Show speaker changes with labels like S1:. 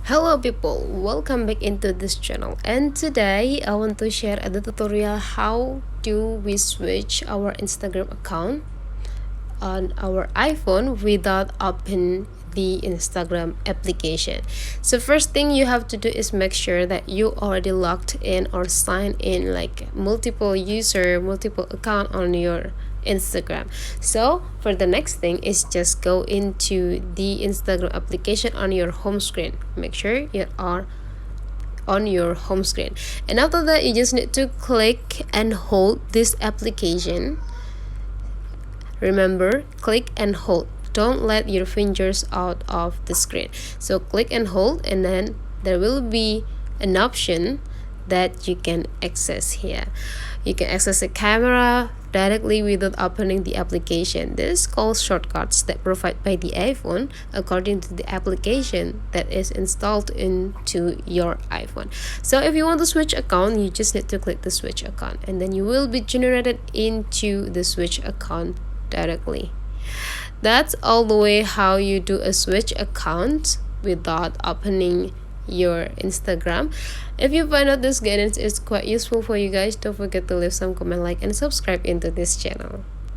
S1: Hello people, welcome back into this channel, and today I want to share a tutorial how do we switch our Instagram account on our iPhone without opening the Instagram application. So first thing you have to do is make sure that you already logged in or signed in, like multiple account on your Instagram. So for the next thing is just go into the Instagram application on your home screen. Make sure you are on your home screen, and after that you just need to click and hold this application. Remember, click and hold. Don't let your fingers out of the screen. So click and hold, and then there will be an option that you can access here. You can access the camera directly without opening the application. This is called shortcuts that provided by the iPhone according to the application that is installed into your iPhone. So if you want to switch account, you just need to click the switch account, and then you will be generated into the switch account directly. That's all the way how you do a switch account without opening your Instagram. If you find out this guidance is quite useful for you guys, don't forget to leave some comment, like, and subscribe into this channel.